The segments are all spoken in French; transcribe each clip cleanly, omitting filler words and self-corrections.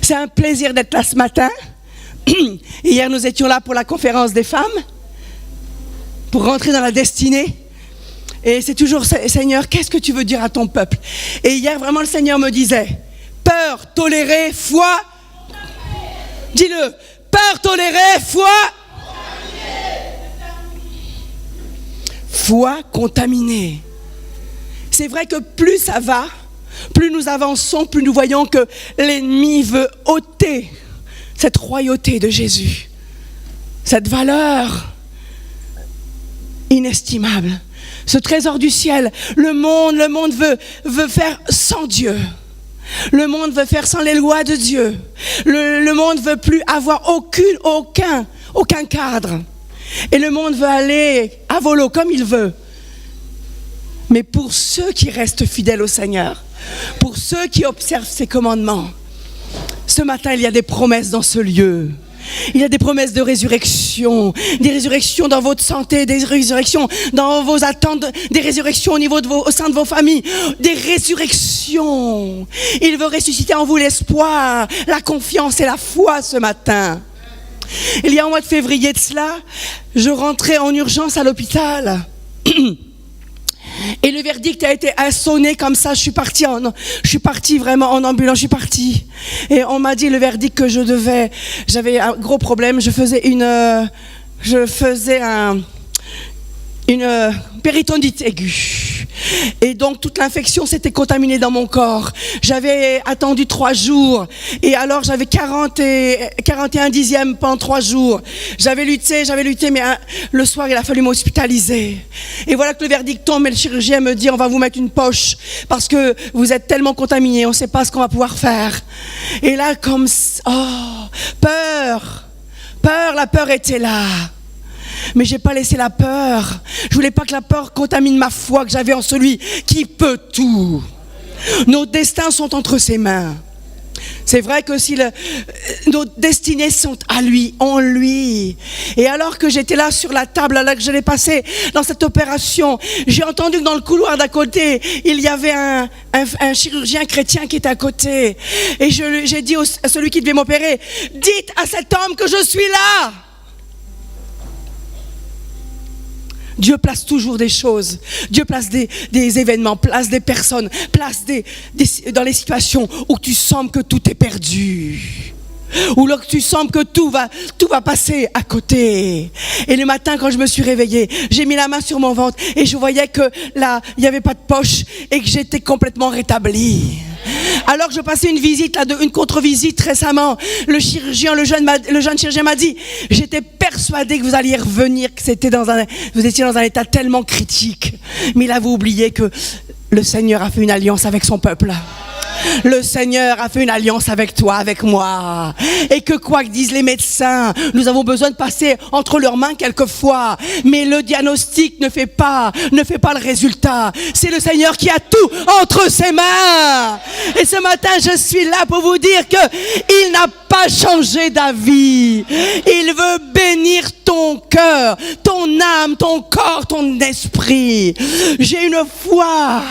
C'est un plaisir d'être là ce matin. Hier, nous étions là pour la conférence des femmes, pour rentrer dans la destinée. Et c'est toujours, Seigneur, qu'est-ce que tu veux dire à ton peuple? Et hier, vraiment, le Seigneur me disait, peur, tolérer, foi. Dis-le, peur, tolérer, foi. Foi contaminée. C'est vrai que plus ça va, plus nous avançons, plus nous voyons que l'ennemi veut ôter cette royauté de Jésus, cette valeur inestimable, ce trésor du ciel. Le monde veut faire sans Dieu. Le monde veut faire sans les lois de Dieu. Le monde veut plus avoir aucun cadre. Et le monde veut aller à volo comme il veut. Mais pour ceux qui restent fidèles au Seigneur, pour ceux qui observent ses commandements, ce matin, il y a des promesses dans ce lieu. Il y a des promesses de résurrection, des résurrections dans votre santé, des résurrections dans vos attentes, des résurrections au sein de vos familles, des résurrections. Il veut ressusciter en vous l'espoir, la confiance et la foi ce matin. Il y a un mois de février de cela, je rentrais en urgence à l'hôpital. Et le verdict a été sonné comme ça. Je suis partie vraiment en ambulance, je suis partie. Et on m'a dit le verdict que j'avais un gros problème. Je faisais une péritondite aiguë. Et donc toute l'infection s'était contaminée dans mon corps. J'avais attendu 3 jours. Et alors j'avais 41 dixièmes pendant 3 jours. J'avais lutté, mais le soir il a fallu m'hospitaliser. Et voilà que le verdict tombe et le chirurgien me dit on va vous mettre une poche parce que vous êtes tellement contaminé, on ne sait pas ce qu'on va pouvoir faire. Et là la peur était là. Mais j'ai pas laissé la peur. Je voulais pas que la peur contamine ma foi que j'avais en celui qui peut tout. Nos destins sont entre ses mains. C'est vrai que nos destinées sont à lui, en lui. Et alors que j'étais là sur la table, alors que j'allais passer dans cette opération, j'ai entendu que dans le couloir d'à côté, il y avait un chirurgien chrétien qui était à côté. Et j'ai dit à celui qui devait m'opérer, dites à cet homme que je suis là. Dieu place toujours des choses. Dieu place des événements, place des personnes, place dans les situations où tu sens que tout est perdu. Ou là que tu sens que tout va passer à côté. Et le matin, quand je me suis réveillée, j'ai mis la main sur mon ventre et je voyais que là, il n'y avait pas de poche et que j'étais complètement rétablie. Alors que je passais une contre-visite récemment, le jeune chirurgien m'a dit, j'étais persuadé que vous alliez revenir, que vous étiez dans un état tellement critique. Mais il avait oublié que le Seigneur a fait une alliance avec son peuple. Le Seigneur a fait une alliance avec toi, avec moi. Et que quoi que disent les médecins, nous avons besoin de passer entre leurs mains quelquefois. Mais le diagnostic ne fait pas le résultat. C'est le Seigneur qui a tout entre ses mains. Et ce matin, je suis là pour vous dire que il n'a pas changé d'avis. Il veut bénir ton cœur, ton âme, ton corps, ton esprit. J'ai une foi,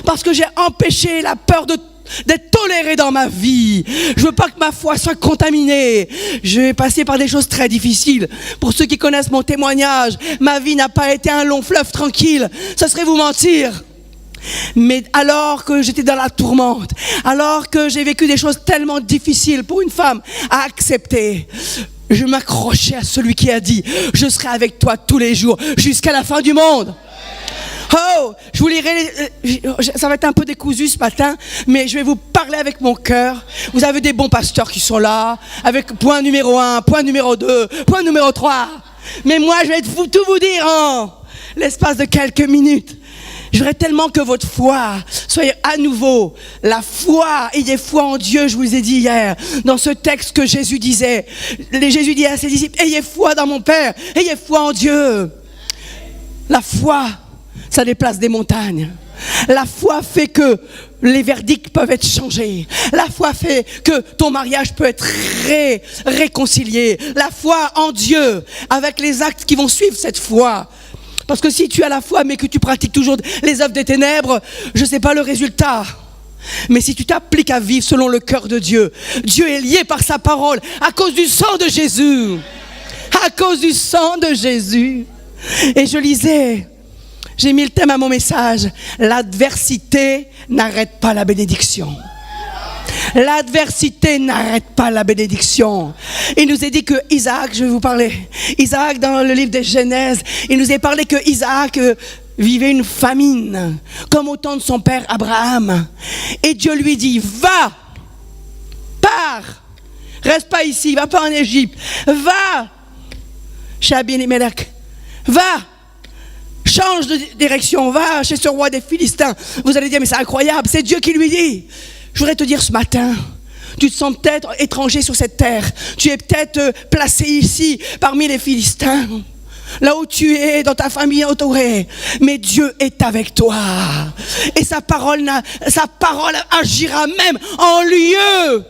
parce que j'ai empêché la peur d'être toléré dans ma vie. Je veux pas que ma foi soit contaminée. Je vais passer par des choses très difficiles. Pour ceux qui connaissent mon témoignage, ma vie n'a pas été un long fleuve tranquille. Ça serait vous mentir. Mais alors que j'étais dans la tourmente, alors que j'ai vécu des choses tellement difficiles pour une femme à accepter, je m'accrochais à celui qui a dit « Je serai avec toi tous les jours jusqu'à la fin du monde ». Oh, je vous lirai, ça va être un peu décousu ce matin, mais je vais vous parler avec mon cœur. Vous avez des bons pasteurs qui sont là, avec point numéro 1, point numéro 2, point numéro 3. Mais moi, je vais tout vous dire en l'espace de quelques minutes. Je voudrais tellement que votre foi soit à nouveau la foi, ayez foi en Dieu, je vous ai dit hier, dans ce texte que Jésus disait. Jésus dit à ses disciples, ayez foi dans mon Père, ayez foi en Dieu. La foi, ça déplace des montagnes. La foi fait que les verdicts peuvent être changés. La foi fait que ton mariage peut être réconcilié. La foi en Dieu, avec les actes qui vont suivre cette foi. Parce que si tu as la foi mais que tu pratiques toujours les œuvres des ténèbres, je ne sais pas le résultat. Mais si tu t'appliques à vivre selon le cœur de Dieu, Dieu est lié par sa parole à cause du sang de Jésus. À cause du sang de Jésus. Et je lisais, j'ai mis le thème à mon message, l'adversité n'arrête pas la bénédiction. L'adversité n'arrête pas la bénédiction. Il nous est dit que Isaac, je vais vous parler, Isaac dans le livre de Genèse, il nous est parlé que Isaac vivait une famine, comme au temps de son père Abraham. Et Dieu lui dit, va, pars, reste pas ici, va pas en Égypte, va chez Abimelech, va, change de direction, va chez ce roi des Philistins. Vous allez dire, mais c'est incroyable, c'est Dieu qui lui dit. Je voudrais te dire ce matin, tu te sens peut-être étranger sur cette terre, tu es peut-être placé ici parmi les Philistins, là où tu es, dans ta famille entourée, mais Dieu est avec toi. Et sa parole agira même en lieu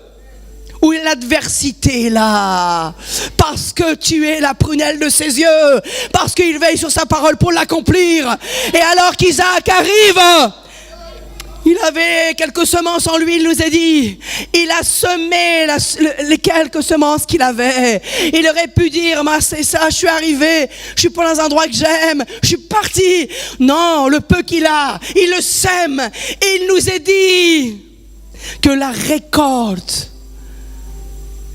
où l'adversité est là. Parce que tu es la prunelle de ses yeux, parce qu'il veille sur sa parole pour l'accomplir. Et alors qu'Isaac arrive, il avait quelques semences en lui, il nous a dit. Il a semé les quelques semences qu'il avait. Il aurait pu dire, c'est ça, je suis arrivé, je suis pas dans un endroit que j'aime, je suis parti. Non, le peu qu'il a, il le sème. Et il nous a dit que la récolte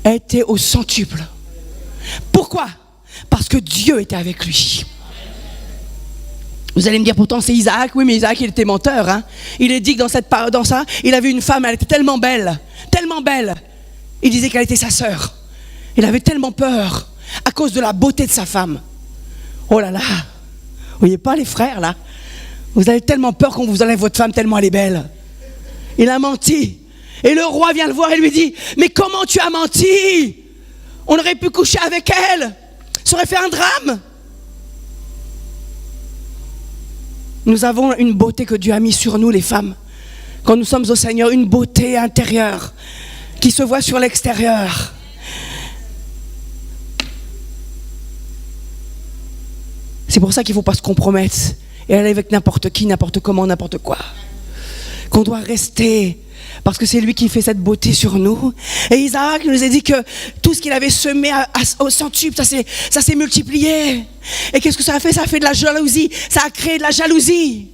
était au centuple. Pourquoi? Parce que Dieu était avec lui. Vous allez me dire, pourtant c'est Isaac. Oui, mais Isaac, il était menteur. Hein. Il est dit que dans ça, il avait une femme, elle était tellement belle. Il disait qu'elle était sa sœur. Il avait tellement peur à cause de la beauté de sa femme. Oh là là, vous voyez pas les frères là? Vous avez tellement peur qu'on vous enlève votre femme tellement elle est belle. Il a menti. Et le roi vient le voir et lui dit, mais comment tu as menti? On aurait pu coucher avec elle. Ça aurait fait un drame. Nous avons une beauté que Dieu a mise sur nous, les femmes. Quand nous sommes au Seigneur, une beauté intérieure qui se voit sur l'extérieur. C'est pour ça qu'il ne faut pas se compromettre et aller avec n'importe qui, n'importe comment, n'importe quoi. Qu'on doit rester, parce que c'est lui qui fait cette beauté sur nous. Et Isaac nous a dit que tout ce qu'il avait semé au centuple, ça s'est multiplié. Et qu'est-ce que ça a fait? Ça a fait de la jalousie. Ça a créé de la jalousie.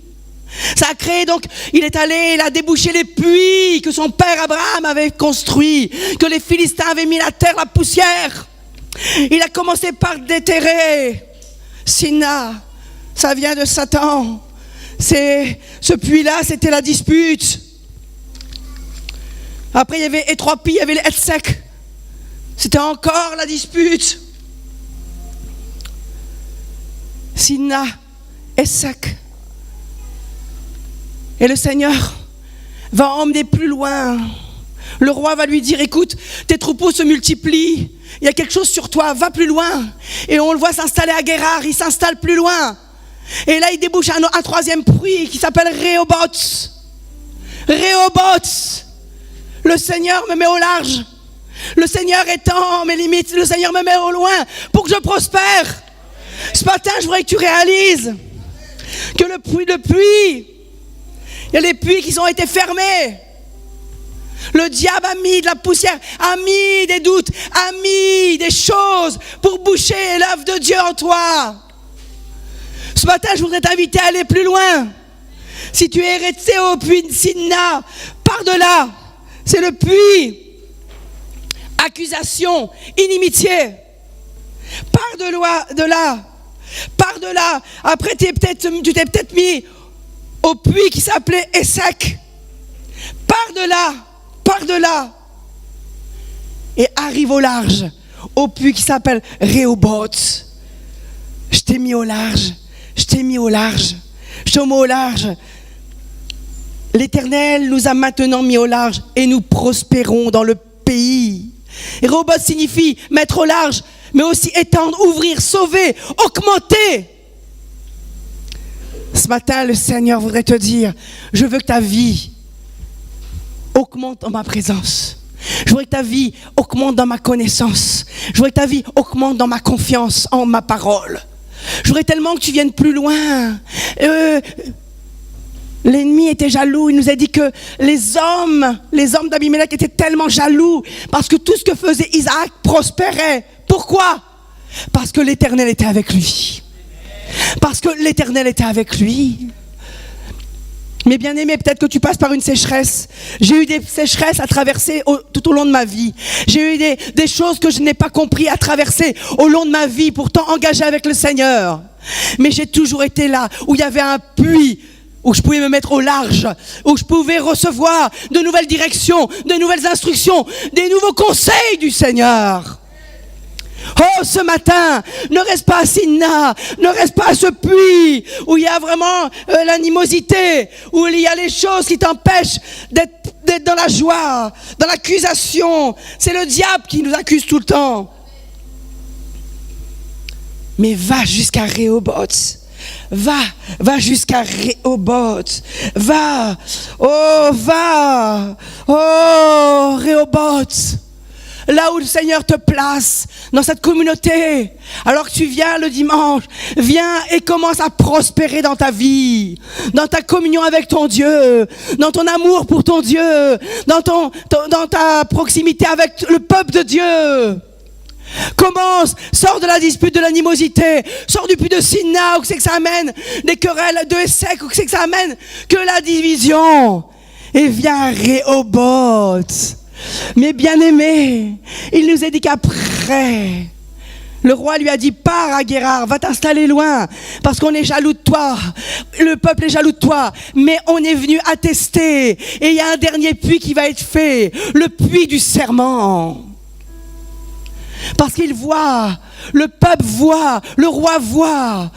Ça a créé donc, il est allé, il a débouché les puits que son père Abraham avait construits, que les Philistins avaient mis la terre, la poussière. Il a commencé par déterrer Sina. Ça vient de Satan. Ce puits-là, c'était la dispute. Après, il y avait les 3 puits, il y avait les Etsek. C'était encore la dispute. Sina, Etsek. Et le Seigneur va emmener plus loin. Le roi va lui dire, écoute, tes troupeaux se multiplient. Il y a quelque chose sur toi, va plus loin. Et on le voit s'installer à Guérard, il s'installe plus loin. Et là, il débouche un 3e puits qui s'appelle Rehoboth. Rehoboth. Le Seigneur me met au large. Le Seigneur étend mes limites. Le Seigneur me met au loin pour que je prospère. Ce matin, je voudrais que tu réalises que le puits, il y a les puits qui ont été fermés. Le diable a mis de la poussière, a mis des doutes, a mis des choses pour boucher l'œuvre de Dieu en toi. Ce matin, je voudrais t'inviter à aller plus loin. Si tu es resté au puits de Sina, pars de là. C'est le puits. Accusation, inimitié. Pars de là. Pars de là. Après, tu t'es peut-être mis au puits qui s'appelait Etsek. Pars de là. Et arrive au large, au puits qui s'appelle Rehoboth. Je t'ai mis au large. L'Éternel nous a maintenant mis au large et nous prospérons dans le pays. Et Rehoboth signifie mettre au large, mais aussi étendre, ouvrir, sauver, augmenter. Ce matin, le Seigneur voudrait te dire, je veux que ta vie augmente en ma présence. Je voudrais que ta vie augmente dans ma connaissance. Je voudrais que ta vie augmente dans ma confiance en ma parole. Je voudrais tellement que tu viennes plus loin. L'ennemi était jaloux. Il nous a dit que les hommes d'Abimelech étaient tellement jaloux parce que tout ce que faisait Isaac prospérait. Pourquoi? Parce que l'Éternel était avec lui. Parce que l'Éternel était avec lui. Mais bien aimé, peut-être que tu passes par une sécheresse. J'ai eu des sécheresses à traverser tout au long de ma vie. J'ai eu des choses que je n'ai pas compris à traverser au long de ma vie, pourtant engagée avec le Seigneur. Mais j'ai toujours été là, où il y avait un puits, où je pouvais me mettre au large, où je pouvais recevoir de nouvelles directions, de nouvelles instructions, des nouveaux conseils du Seigneur. Oh, ce matin, ne reste pas à Sina, ne reste pas à ce puits où il y a vraiment l'animosité, où il y a les choses qui t'empêchent d'être dans la joie, dans l'accusation. C'est le diable qui nous accuse tout le temps. Mais va jusqu'à Rehoboth. Va jusqu'à Rehoboth. Va. Oh, Rehoboth. Là où le Seigneur te place, dans cette communauté, alors que tu viens le dimanche, viens et commence à prospérer dans ta vie, dans ta communion avec ton Dieu, dans ton amour pour ton Dieu, dans ta proximité avec le peuple de Dieu. Commence, sors de la dispute, de l'animosité, sors du puits de Sina, où c'est que ça amène des querelles de Essek, où c'est que ça amène que la division, et viens à Rehoboth. Mais bien aimé, il nous a dit qu'après, le roi lui a dit, pars à Guérard, va t'installer loin, parce qu'on est jaloux de toi, le peuple est jaloux de toi, mais on est venu attester, et il y a un dernier puits qui va être fait, le puits du serment. Parce qu'il voit, le peuple voit, le roi voit,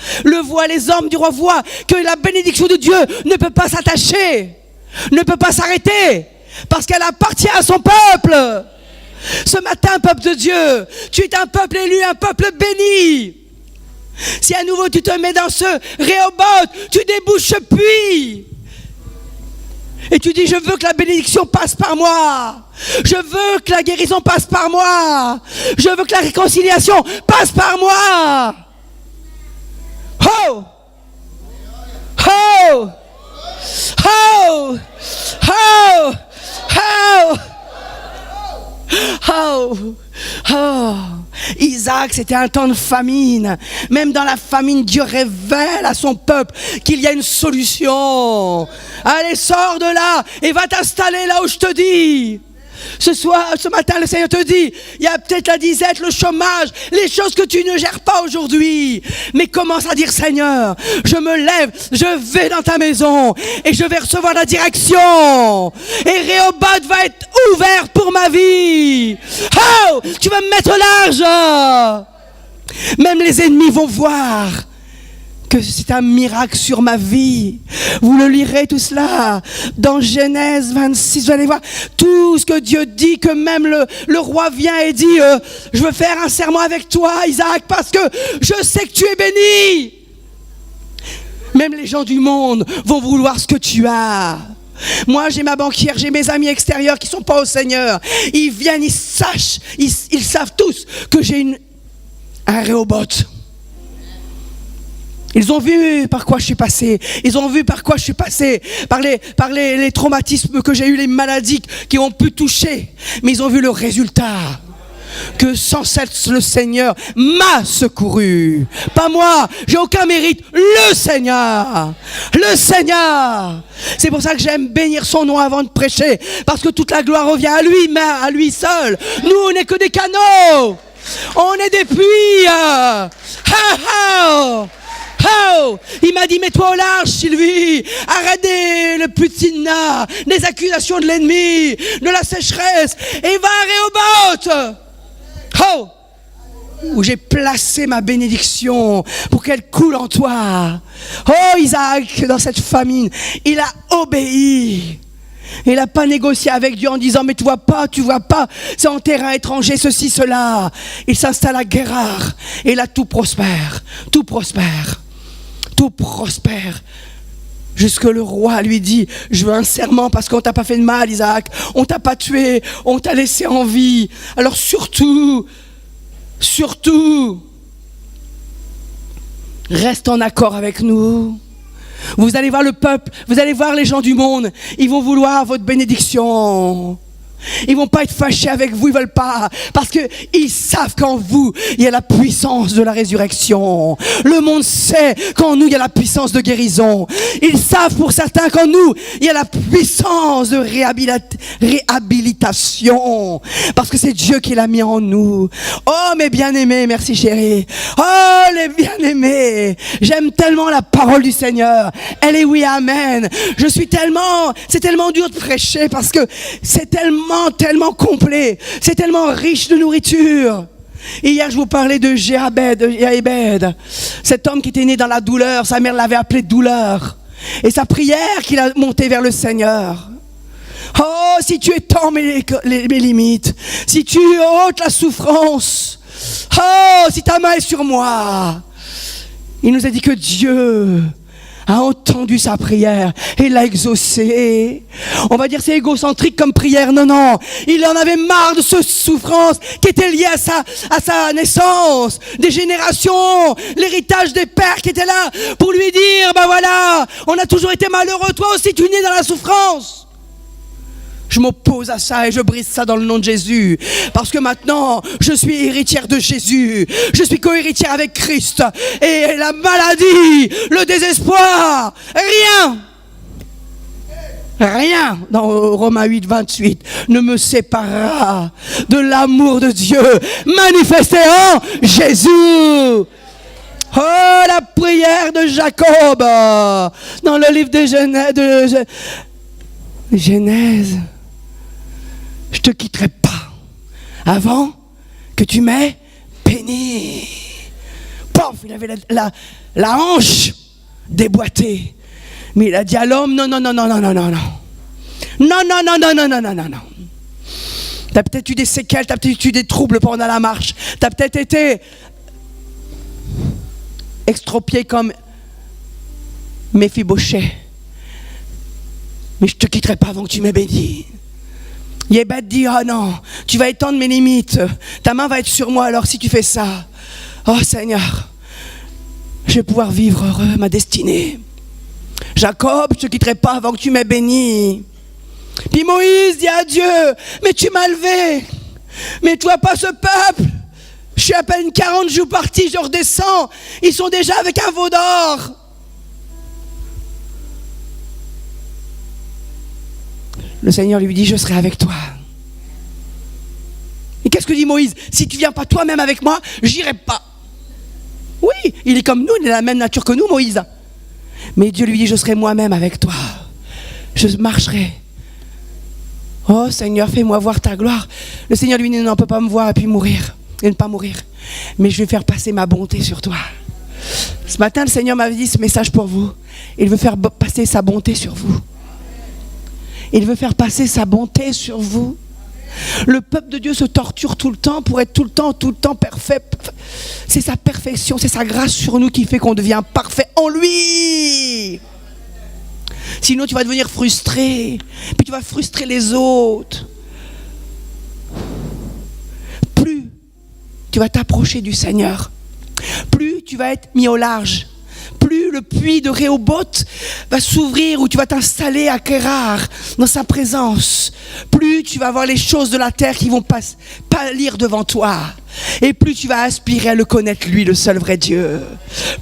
les hommes du roi voient que la bénédiction de Dieu ne peut pas s'attacher, ne peut pas s'arrêter. Parce qu'elle appartient à son peuple. Ce matin, peuple de Dieu, tu es un peuple élu, un peuple béni. Si à nouveau tu te mets dans ce Rehoboth, tu débouches ce puits. Et tu dis, je veux que la bénédiction passe par moi. Je veux que la guérison passe par moi. Je veux que la réconciliation passe par moi. Oh! Oh! Oh! Oh! Oh! Oh! Oh! Isaac, c'était un temps de famine. Même dans la famine, Dieu révèle à son peuple qu'il y a une solution. Allez, sors de là et va t'installer là où je te dis. Ce matin, le Seigneur te dit, il y a peut-être la disette, le chômage, les choses que tu ne gères pas aujourd'hui. Mais commence à dire, Seigneur, je me lève, je vais dans ta maison et je vais recevoir la direction. Et Rehoboth va être ouvert pour ma vie. Oh, tu vas me mettre large. Même les ennemis vont voir que c'est un miracle sur ma vie. Vous le lirez tout cela dans Genèse 26, vous allez voir tout ce que Dieu dit, que même le roi vient et dit, je veux faire un serment avec toi, Isaac, parce que je sais que tu es béni. Même les gens du monde vont vouloir ce que tu as. Moi, j'ai ma banquière, j'ai mes amis extérieurs qui ne sont pas au Seigneur. Ils viennent, ils savent tous que j'ai un Rehoboth. Ils ont vu par quoi je suis passé. Ils ont vu par quoi je suis passé. Par les traumatismes que j'ai eu, les maladies qui ont pu toucher. Mais ils ont vu le résultat. Que sans cesse le Seigneur m'a secouru. Pas moi, j'ai aucun mérite. Le Seigneur. Le Seigneur. C'est pour ça que j'aime bénir son nom avant de prêcher. Parce que toute la gloire revient à lui, mais à lui seul. Nous, on n'est que des canaux. On est des puits. Oh, il m'a dit, mets-toi au large, Sylvie. Arrête le puits de Sina, des accusations de l'ennemi, de la sécheresse, et va à Rehoboth. Oh, où j'ai placé ma bénédiction pour qu'elle coule en toi. Oh, Isaac, dans cette famine, il a obéi. Il n'a pas négocié avec Dieu en disant, mais tu vois pas, c'est en terrain étranger, ceci, cela. Il s'installe à Guérard, et là tout prospère, tout prospère. Tout prospère. Jusque le roi lui dit, je veux un serment parce qu'on t'a pas fait de mal, Isaac. On t'a pas tué, on t'a laissé en vie. Alors surtout, reste en accord avec nous. Vous allez voir le peuple, vous allez voir les gens du monde, ils vont vouloir votre bénédiction. Ils vont pas être fâchés avec vous, ils veulent pas, parce que ils savent qu'en vous, il y a la puissance de la résurrection. Le monde sait qu'en nous, il y a la puissance de guérison. Ils savent pour certains qu'en nous, il y a la puissance de réhabilitation, parce que c'est Dieu qui l'a mis en nous. Oh, mes bien-aimés, merci chérie. Oh, les bien-aimés, j'aime tellement la parole du Seigneur. Elle est oui, amen. C'est tellement dur de prêcher, parce que c'est tellement complet, c'est tellement riche de nourriture. Et hier, je vous parlais de Jéabed, cet homme qui était né dans la douleur. Sa mère l'avait appelé douleur. Et sa prière qu'il a montée vers le Seigneur. Oh, si tu étends mes limites, si tu ôtes la souffrance, oh, si ta main est sur moi. Il nous a dit que Dieu a entendu sa prière et l'a exaucée. On va dire c'est égocentrique comme prière. Non. Il en avait marre de cette souffrance qui était liée à sa naissance, des générations, l'héritage des pères qui étaient là pour lui dire, ben voilà, on a toujours été malheureux, toi aussi tu nais dans la souffrance. Je m'oppose à ça et je brise ça dans le nom de Jésus. Parce que maintenant, je suis héritière de Jésus. Je suis co-héritière avec Christ. Et la maladie, le désespoir, rien dans Romains 8, 28 ne me séparera de l'amour de Dieu manifesté en Jésus. Oh, la prière de Jacob dans le livre de Genèse. Je te quitterai pas avant que tu m'aies béni. Pof, il avait la hanche déboîtée. Mais il a dit à l'homme, non. T'as peut-être eu des séquelles, t'as peut-être eu des troubles pendant la marche. T'as peut-être été extropié comme Méphibosheth. Mais je te quitterai pas avant que tu m'aies béni. Yébed dit, oh non, tu vas étendre mes limites. Ta main va être sur moi, alors si tu fais ça, oh Seigneur, je vais pouvoir vivre heureux ma destinée. Jacob, je ne te quitterai pas avant que tu m'aies béni. Puis Moïse dit à Dieu, mais tu m'as levé. Mais tu vois pas ce peuple. Je suis à peine 40 jours parti, je redescends. Ils sont déjà avec un veau d'or. Le Seigneur lui dit, je serai avec toi. Et qu'est-ce que dit Moïse? Si tu ne viens pas toi-même avec moi, j'irai pas. Oui, il est comme nous, il a la même nature que nous, Moïse. Mais Dieu lui dit, je serai moi-même avec toi. Je marcherai. Oh Seigneur, fais-moi voir ta gloire. Le Seigneur lui dit, non, on ne peut pas me voir et puis mourir. Et ne pas mourir. Mais je vais faire passer ma bonté sur toi. Ce matin, le Seigneur m'avait dit ce message pour vous. Il veut faire passer sa bonté sur vous. Il veut faire passer sa bonté sur vous. Le peuple de Dieu se torture tout le temps pour être tout le temps parfait. C'est sa perfection, c'est sa grâce sur nous qui fait qu'on devient parfait en lui. Sinon tu vas devenir frustré, puis tu vas frustrer les autres. Plus tu vas t'approcher du Seigneur, plus tu vas être mis au large. Plus le puits de Rehoboth va s'ouvrir, où tu vas t'installer à Kérar, dans sa présence, plus tu vas voir les choses de la terre qui vont pâlir devant toi. Et plus tu vas aspirer à le connaître, lui, le seul vrai Dieu.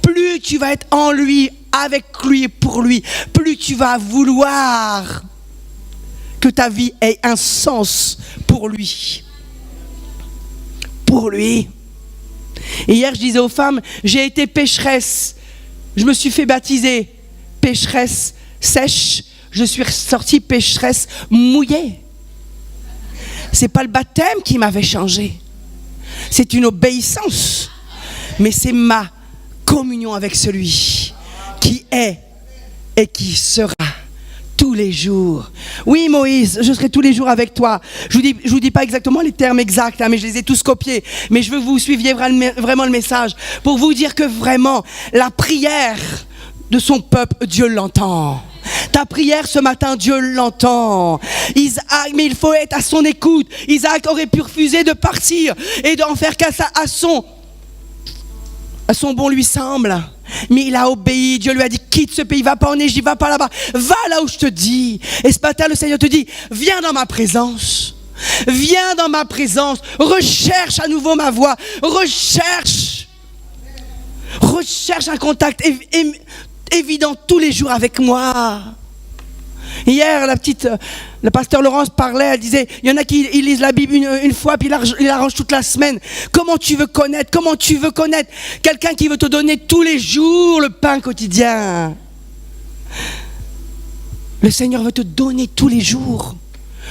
Plus tu vas être en lui, avec lui et pour lui. Plus tu vas vouloir que ta vie ait un sens pour lui. Pour lui. Et hier, je disais aux femmes, j'ai été pécheresse. Je me suis fait baptiser pécheresse sèche, je suis sortie pécheresse mouillée. C'est pas le baptême qui m'avait changé, c'est une obéissance, mais c'est ma communion avec celui qui est et qui sera tous les jours. Oui Moïse, je serai tous les jours avec toi. Je vous dis pas exactement les termes exacts, mais je les ai tous copiés. Mais je veux que vous suiviez vraiment le message pour vous dire que vraiment la prière de son peuple, Dieu l'entend. Ta prière ce matin, Dieu l'entend. Isaac, mais il faut être à son écoute. Isaac aurait pu refuser de partir et d'en faire qu'à son bon lui semble. Mais il a obéi. Dieu lui a dit, quitte ce pays, va pas en Égypte, va pas là-bas. Va là où je te dis. Et ce matin, le Seigneur te dit, viens dans ma présence. Viens dans ma présence. Recherche à nouveau ma voix. Recherche un contact évident tous les jours avec moi. Hier, le pasteur Laurence parlait, elle disait, il y en a qui ils lisent la Bible une fois, puis ils l'arrangent toute la semaine. Comment tu veux connaître quelqu'un qui veut te donner tous les jours le pain quotidien? Le Seigneur veut te donner tous les jours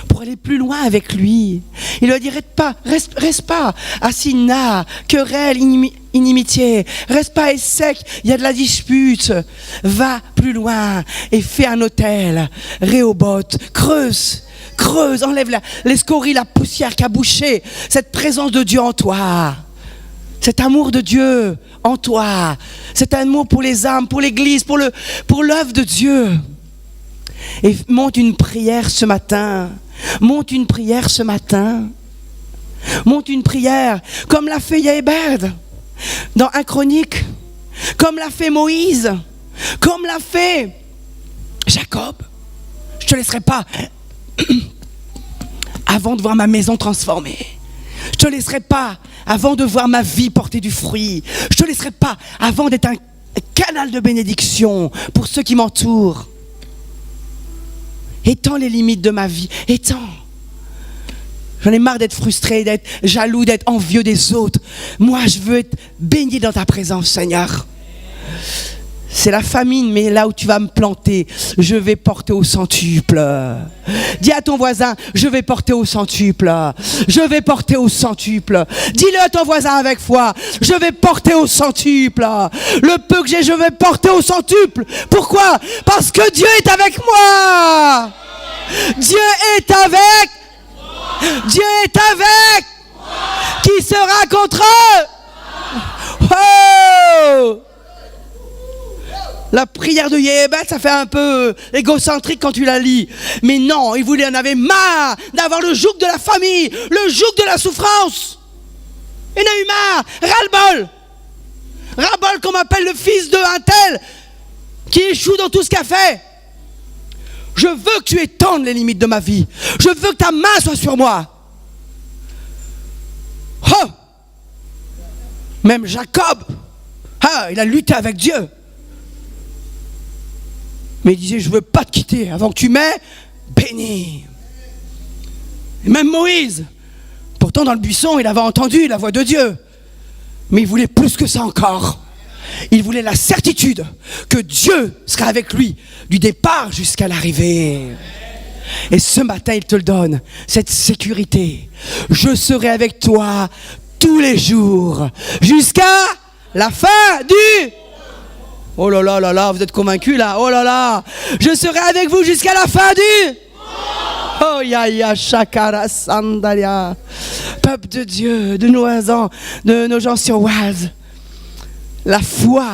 pour aller plus loin avec lui. Il lui a dit, reste pas assis là, querelle, inimitié, reste pas sec, il y a de la dispute. Va plus loin et fais un autel, Rehoboth, creuse, enlève les scories, la poussière qui a bouché cette présence de Dieu en toi. Cet amour de Dieu en toi, cet amour pour les âmes, pour l'église, pour l'œuvre de Dieu. Et monte une prière ce matin. Monte une prière comme l'a fait Yahébed dans 1 Chronique, comme l'a fait Moïse, comme l'a fait Jacob. Je te laisserai pas avant de voir ma maison transformée. Je te laisserai pas avant de voir ma vie porter du fruit. Je te laisserai pas avant d'être un canal de bénédiction pour ceux qui m'entourent. Étends les limites de ma vie. Étends. J'en ai marre d'être frustré, d'être jaloux, d'être envieux des autres. Moi, je veux être baigné dans ta présence, Seigneur. C'est la famine, mais là où tu vas me planter, je vais porter au centuple. Dis à ton voisin, je vais porter au centuple. Je vais porter au centuple. Dis-le à ton voisin avec foi, je vais porter au centuple. Le peu que j'ai, je vais porter au centuple. Pourquoi? Parce que Dieu est avec moi. Dieu est avec. Dieu est avec. Qui sera contre eux? Oh! La prière de Yahébed, ça fait un peu égocentrique quand tu la lis. Mais non, il en avait marre d'avoir le joug de la famille, le joug de la souffrance. Il en a eu marre, ras-le-bol. Ras-le-bol qu'on m'appelle le fils de un tel qui échoue dans tout ce qu'a fait. Je veux que tu étendes les limites de ma vie. Je veux que ta main soit sur moi. Oh! Même Jacob, il a lutté avec Dieu. Mais il disait, je ne veux pas te quitter avant que tu m'aies béni. Et même Moïse, pourtant dans le buisson, il avait entendu la voix de Dieu. Mais il voulait plus que ça encore. Il voulait la certitude que Dieu sera avec lui du départ jusqu'à l'arrivée. Et ce matin, il te le donne, cette sécurité. Je serai avec toi tous les jours jusqu'à la fin du... Oh là là là là, vous êtes convaincus là? Oh là là, je serai avec vous jusqu'à la fin du... Oh ya ya shakara sandalia. Peuple de Dieu, de nos gens sur Oise. La foi,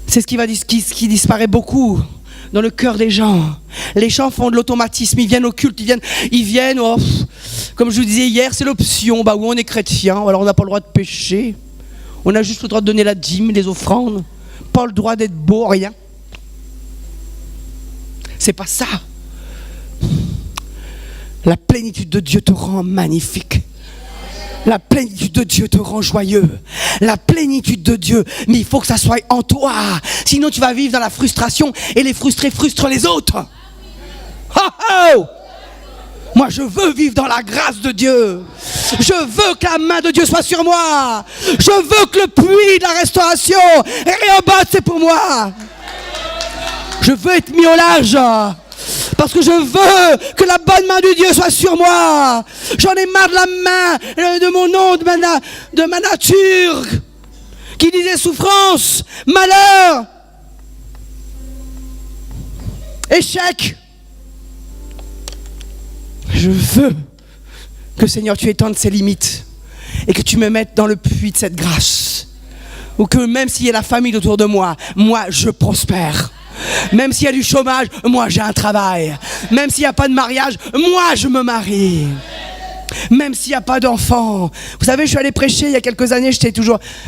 c'est ce qui disparaît beaucoup dans le cœur des gens. Les gens font de l'automatisme, ils viennent au culte, ils viennent comme je vous disais hier, c'est l'option, où on est chrétien, alors on n'a pas le droit de pécher. On a juste le droit de donner la dîme, les offrandes. Pas le droit d'être beau, rien. C'est pas ça. La plénitude de Dieu te rend magnifique. La plénitude de Dieu te rend joyeux. La plénitude de Dieu, mais il faut que ça soit en toi. Sinon tu vas vivre dans la frustration et les frustrés frustrent les autres. Oh oh! Moi je veux vivre dans la grâce de Dieu. Je veux que la main de Dieu soit sur moi. Je veux que le puits de la restauration, Rehoboth, c'est pour moi. Je veux être mis au large. Parce que je veux que la bonne main de Dieu soit sur moi. J'en ai marre de la main, de mon nom, de ma nature, qui disait souffrance, malheur, échec. Je veux que Seigneur, tu étendes ces limites et que tu me mettes dans le puits de cette grâce. Ou que même s'il y a la famille autour de moi, moi je prospère. Même s'il y a du chômage, moi j'ai un travail. Même s'il n'y a pas de mariage, moi je me marie. même s'il n'y a pas d'enfant. Vous savez, je suis allé prêcher il y a quelques années,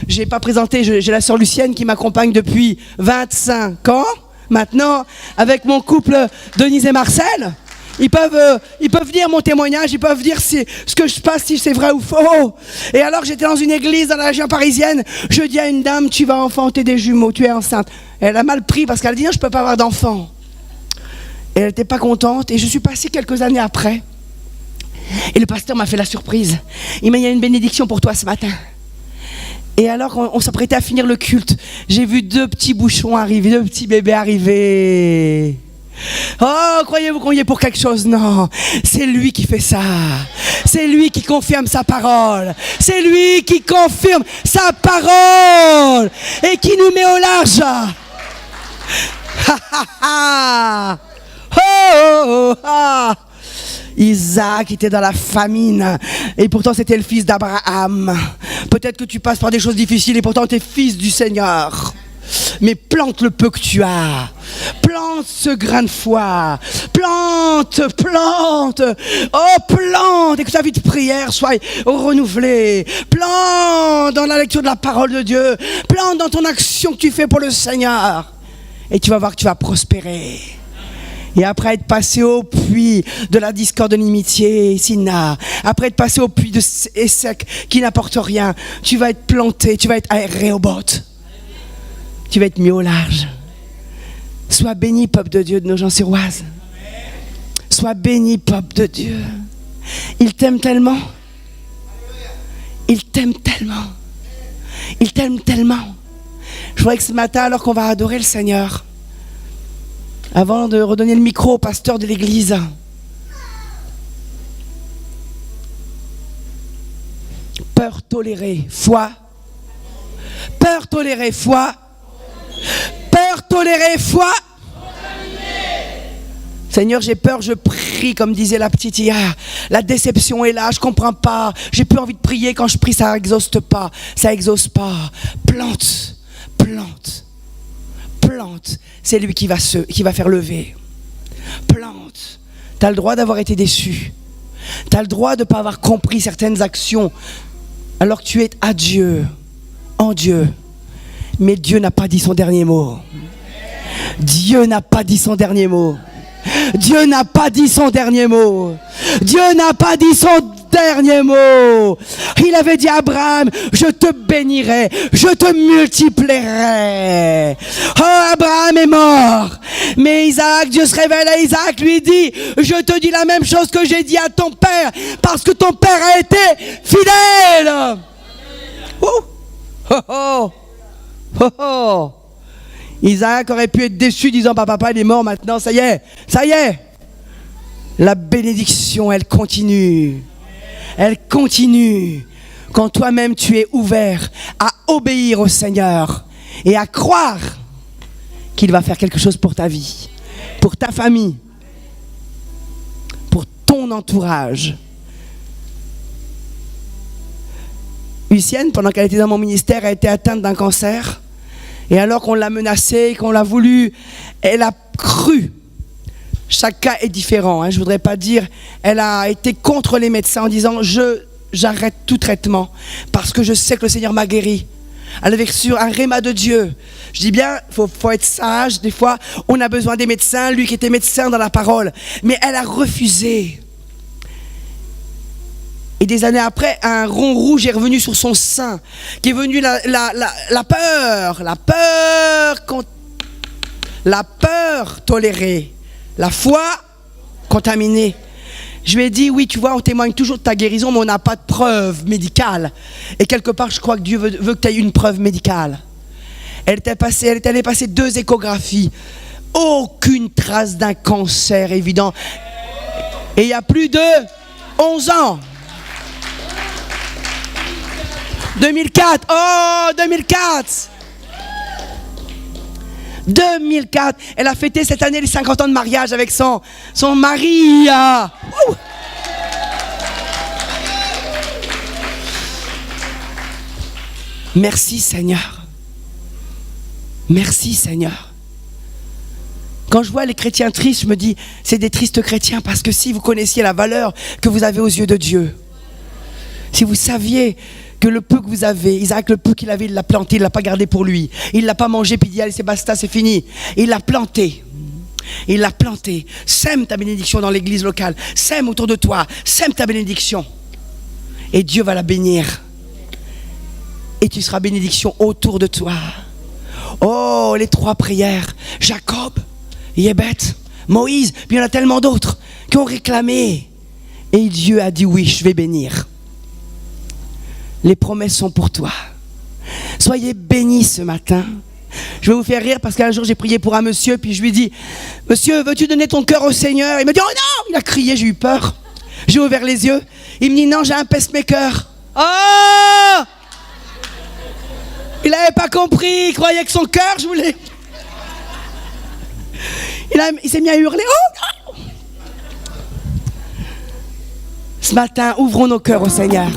j'ai pas présenté, j'ai la sœur Lucienne qui m'accompagne depuis 25 ans, maintenant, avec mon couple Denise et Marcel. Ils peuvent dire mon témoignage, ils peuvent dire ce que je passe, si c'est vrai ou faux. Et alors j'étais dans une église dans la région parisienne, je dis à une dame, tu vas enfanter des jumeaux, tu es enceinte. Elle a mal pris parce qu'elle a dit, non, je ne peux pas avoir d'enfant. Et elle n'était pas contente, et je suis passée quelques années après. Et le pasteur m'a fait la surprise. Il m'a dit, il y a une bénédiction pour toi ce matin. Et alors on s'apprêtait à finir le culte, j'ai vu 2 petits bouchons arriver, 2 petits bébés arriver. Oh, croyez-vous qu'on y est pour quelque chose? Non, c'est lui qui fait ça. C'est lui qui confirme sa parole. C'est lui qui confirme sa parole et qui nous met au large. Ha ha ha. Oh, oh, oh. Isaac était dans la famine et pourtant c'était le fils d'Abraham. Peut-être que tu passes par des choses difficiles et pourtant tu es fils du Seigneur. Mais plante le peu que tu as. Plante ce grain de foi. Plante. Oh, plante. Et que ta vie de prière soit renouvelée. Plante dans la lecture de la parole de Dieu. Plante dans ton action que tu fais pour le Seigneur. Et tu vas voir que tu vas prospérer. Et après être passé au puits de la discorde de l'imitié, Sina, après être passé au puits de Essek qui n'apporte rien, tu vas être planté, tu vas être aéré au bord. Tu vas être mis au large. Sois béni, peuple de Dieu de nos Nogent-sur-Oise. Sois béni, peuple de Dieu. Il t'aime tellement. Il t'aime tellement. Il t'aime tellement. Je voudrais que ce matin, alors qu'on va adorer le Seigneur, avant de redonner le micro au pasteur de l'église, peur tolérée, foi. Peur tolérée, foi. Peur tolérée, foi. Seigneur, j'ai peur, je prie, comme disait la petite hier. La déception est là, je comprends pas. J'ai plus envie de prier, quand je prie, ça exauce pas. Ça exauce pas. Plante. C'est lui qui va faire lever. Plante. Tu as le droit d'avoir été déçu. Tu as le droit de ne pas avoir compris certaines actions alors que tu es à Dieu, en Dieu. Mais Dieu n'a pas dit son dernier mot. Dieu n'a pas dit son dernier mot. Dieu n'a pas dit son dernier mot. Dieu n'a pas dit son dernier mot. Il avait dit à Abraham, je te bénirai, je te multiplierai. Oh, Abraham est mort. Mais Isaac, Dieu se révèle à Isaac, lui dit, je te dis la même chose que j'ai dit à ton père, parce que ton père a été fidèle. Oh, oh, oh. Oh, oh. Isaac aurait pu être déçu disant papa il est mort maintenant, ça y est. La bénédiction, elle continue quand toi-même tu es ouvert à obéir au Seigneur et à croire qu'il va faire quelque chose pour ta vie, pour ta famille, pour ton entourage. Lucienne, pendant qu'elle était dans mon ministère, a été atteinte d'un cancer. Et alors qu'on l'a menacée, qu'on l'a voulu, elle a cru. Chaque cas est différent, hein, je ne voudrais pas dire. Elle a été contre les médecins en disant j'arrête tout traitement parce que je sais que le Seigneur m'a guéri. Elle avait reçu un réma de Dieu. Je dis bien, faut être sage. Des fois, on a besoin des médecins, lui qui était médecin dans la parole. Mais elle a refusé. Et des années après, un rond rouge est revenu sur son sein, qui est venu la peur tolérée, la foi contaminée. Je lui ai dit, oui, tu vois, on témoigne toujours de ta guérison, mais on n'a pas de preuve médicale. Et quelque part, je crois que Dieu veut que tu aies une preuve médicale. Elle est allée passer 2 échographies. Aucune trace d'un cancer évident. Et il y a plus de 11 ans. 2004, oh 2004, elle a fêté cette année les 50 ans de mariage avec son mari. Merci Seigneur. Merci Seigneur. Quand je vois les chrétiens tristes, je me dis, c'est des tristes chrétiens, parce que si vous connaissiez la valeur que vous avez aux yeux de Dieu, Si vous saviez que le peu que vous avez, Isaac, le peu qu'il avait, il l'a planté, il ne l'a pas gardé pour lui. Il ne l'a pas mangé, puis il dit, allez, c'est basta, c'est fini. Il l'a planté. Il l'a planté. Sème ta bénédiction dans l'église locale. Sème autour de toi. Sème ta bénédiction. Et Dieu va la bénir. Et tu seras bénédiction autour de toi. Oh, les 3 prières. Jacob, Yébet, Moïse, puis il y en a tellement d'autres qui ont réclamé. Et Dieu a dit oui, je vais bénir. Les promesses sont pour toi. Soyez bénis ce matin. Je vais vous faire rire parce qu'un jour j'ai prié pour un monsieur, puis je lui dis, monsieur, veux-tu donner ton cœur au Seigneur? Il m'a dit, oh non! Il a crié, j'ai eu peur. J'ai ouvert les yeux. Il me dit, non, j'ai un pacemaker. Oh! Il n'avait pas compris, il croyait que son cœur, je voulais... Il s'est mis à hurler, oh non! Ce matin, ouvrons nos cœurs au Seigneur.